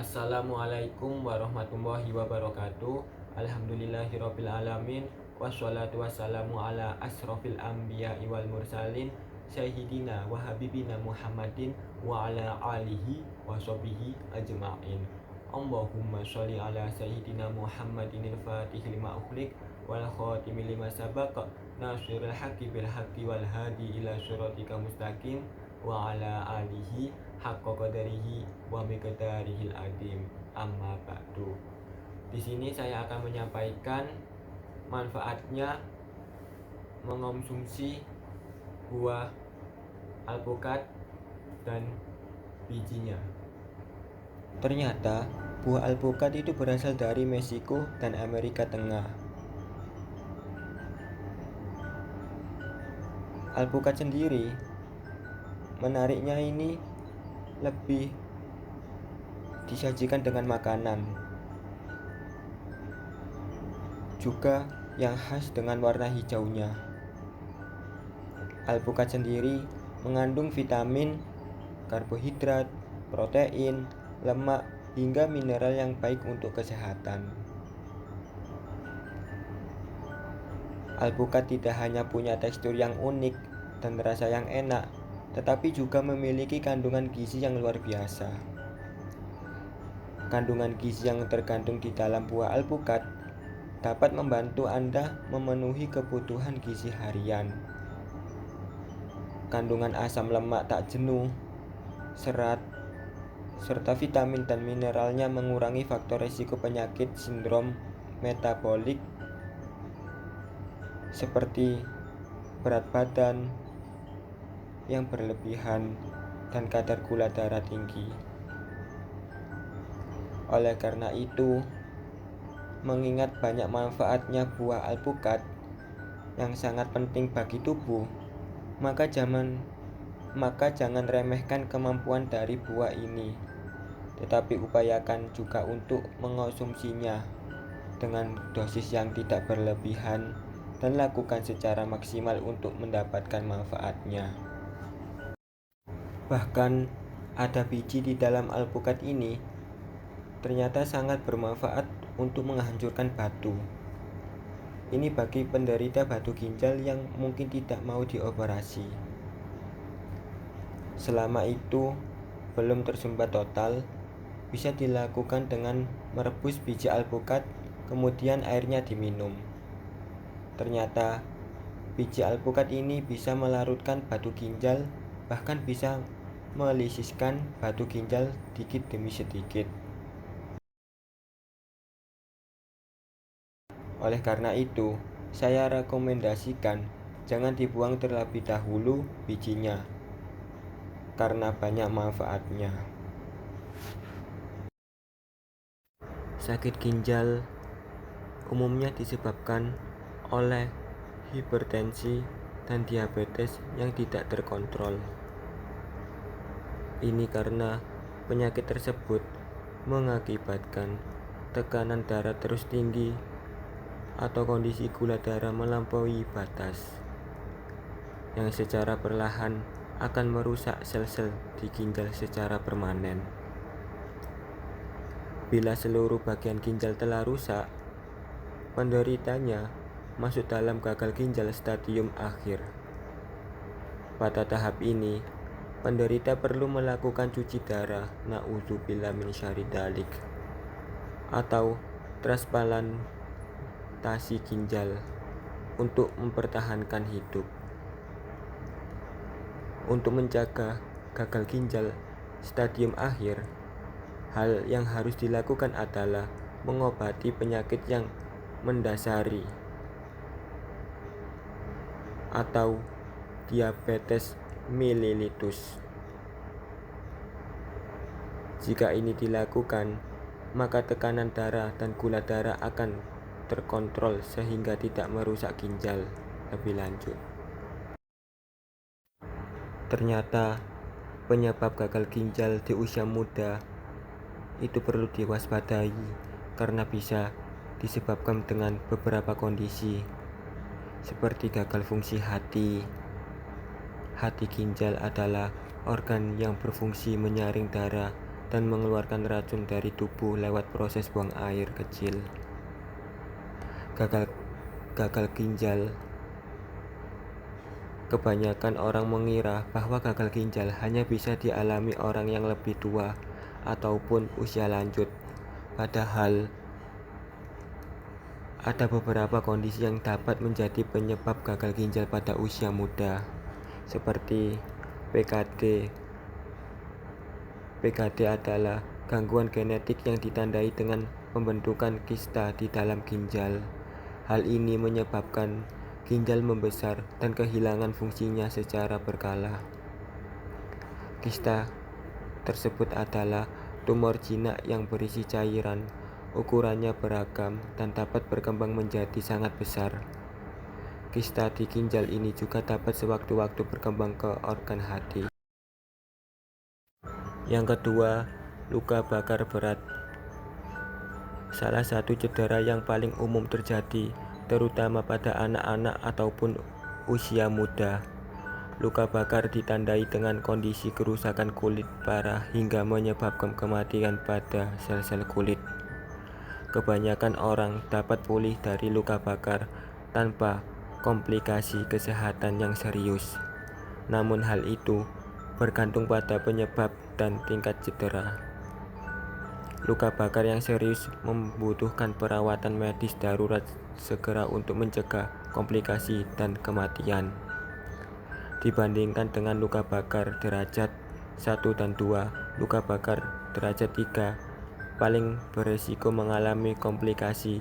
Assalamualaikum warahmatullahi wabarakatuh. Alhamdulillahirabbil alamin. Wassalatu wassalamu ala asrofil anbiya'i wal mursalin Sayyidina wa habibina Muhammadin wa ala alihi wa sahbihi ajma'in. Allahumma sholli ala Sayyidina Muhammadinil fatihil lima ukhliq wal khatimi lima sabaq nasirul haqqi bil haqqi wal hadi ila siratika mustaqim wa ala alihi haqqa qadarihi wa miqdarihil adim. Amma ba'du. Di sini saya akan menyampaikan manfaatnya mengonsumsi buah alpukat dan bijinya. Ternyata buah alpukat itu berasal dari Meksiko dan Amerika Tengah. Alpukat sendiri menariknya ini lebih disajikan dengan makanan, juga yang khas dengan warna hijaunya. Alpukat sendiri mengandung vitamin, karbohidrat, protein, lemak, hingga mineral yang baik untuk kesehatan. Alpukat tidak hanya punya tekstur yang unik dan rasa yang enak, tetapi juga memiliki kandungan gizi yang luar biasa. Kandungan gizi yang terkandung di dalam buah alpukat dapat membantu Anda memenuhi kebutuhan gizi harian. Kandungan asam lemak tak jenuh, serat, serta vitamin dan mineralnya mengurangi faktor risiko penyakit sindrom metabolik seperti berat badan yang berlebihan dan kadar gula darah tinggi. Oleh karena itu, mengingat banyak manfaatnya buah alpukat yang sangat penting bagi tubuh, maka jangan remehkan kemampuan dari buah ini, tetapi upayakan juga untuk mengonsumsinya dengan dosis yang tidak berlebihan dan lakukan secara maksimal untuk mendapatkan manfaatnya. Bahkan ada biji di dalam alpukat ini ternyata sangat bermanfaat untuk menghancurkan batu. Ini bagi penderita batu ginjal yang mungkin tidak mau dioperasi. Selama itu belum tersumbat total, bisa dilakukan dengan merebus biji alpukat, kemudian airnya diminum. Ternyata biji alpukat ini bisa melarutkan batu ginjal, bahkan bisa melisiskan batu ginjal sedikit demi sedikit. Oleh karena itu, saya rekomendasikan jangan dibuang terlebih dahulu bijinya, karena banyak manfaatnya. Sakit ginjal umumnya disebabkan oleh hipertensi dan diabetes yang tidak terkontrol. Ini karena penyakit tersebut mengakibatkan tekanan darah terus tinggi atau kondisi gula darah melampaui batas, yang secara perlahan akan merusak sel-sel di ginjal secara permanen. Bila seluruh bagian ginjal telah rusak, penderitanya masuk dalam gagal ginjal stadium akhir. Pada tahap ini, penderita perlu melakukan cuci darah, na'udzubillah min syarri dzalik, atau transplantasi ginjal untuk mempertahankan hidup. Untuk mencegah gagal ginjal stadium akhir, hal yang harus dilakukan adalah mengobati penyakit yang mendasari atau diabetes mellitus. Jika ini dilakukan, maka tekanan darah dan gula darah akan terkontrol sehingga tidak merusak ginjal lebih lanjut. Ternyata penyebab gagal ginjal di usia muda itu perlu diwaspadai karena bisa disebabkan dengan beberapa kondisi seperti gagal fungsi hati. Hati ginjal adalah organ yang berfungsi menyaring darah dan mengeluarkan racun dari tubuh lewat proses buang air kecil. Gagal ginjal. Kebanyakan orang mengira bahwa gagal ginjal hanya bisa dialami orang yang lebih tua ataupun usia lanjut. Padahal ada beberapa kondisi yang dapat menjadi penyebab gagal ginjal pada usia muda, seperti PKD. PKD adalah gangguan genetik yang ditandai dengan pembentukan kista di dalam ginjal. Hal ini menyebabkan ginjal membesar dan kehilangan fungsinya secara berkala. Kista tersebut adalah tumor jinak yang berisi cairan. Ukurannya beragam dan dapat berkembang menjadi sangat besar. Kista di ginjal ini juga dapat sewaktu-waktu berkembang ke organ hati. Yang kedua, luka bakar berat. Salah satu cedera yang paling umum terjadi, terutama pada anak-anak ataupun usia muda. Luka bakar ditandai dengan kondisi kerusakan kulit parah hingga menyebabkan kematian pada sel-sel kulit. Kebanyakan orang dapat pulih dari luka bakar tanpa komplikasi kesehatan yang serius. Namun hal itu bergantung pada penyebab dan tingkat cedera. Luka bakar yang serius membutuhkan perawatan medis darurat segera untuk mencegah komplikasi dan kematian. Dibandingkan dengan luka bakar derajat 1 dan 2, luka bakar derajat 3 paling beresiko mengalami komplikasi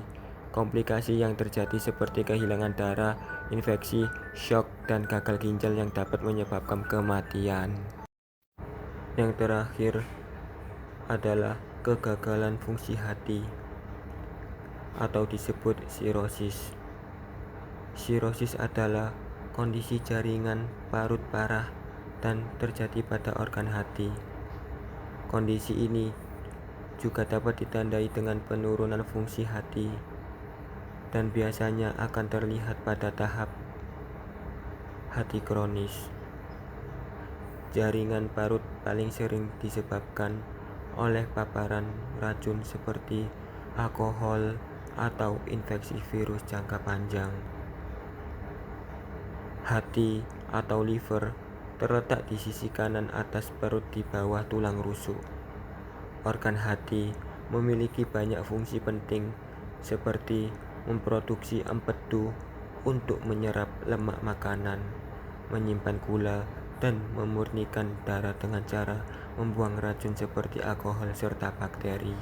yang terjadi seperti kehilangan darah, infeksi, shock, dan gagal ginjal yang dapat menyebabkan kematian. Yang terakhir adalah kegagalan fungsi hati atau disebut sirosis. Sirosis adalah kondisi jaringan parut parah dan terjadi pada organ hati. Kondisi ini juga dapat ditandai dengan penurunan fungsi hati dan biasanya akan terlihat pada tahap hati kronis. Jaringan parut paling sering disebabkan oleh paparan racun seperti alkohol atau infeksi virus jangka panjang. Hati atau liver terletak di sisi kanan atas perut di bawah tulang rusuk. Organ hati memiliki banyak fungsi penting seperti memproduksi empedu untuk menyerap lemak makanan, menyimpan gula, dan memurnikan darah dengan cara membuang racun seperti alkohol serta bakteri.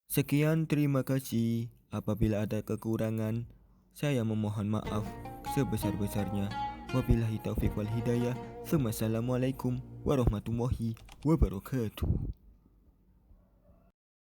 Sekian, terima kasih. Apabila ada kekurangan, saya memohon maaf sebesar-besarnya. Wabillahi taufiq wal hidayah. Wassalamualaikum warahmatullahi wabarakatuh.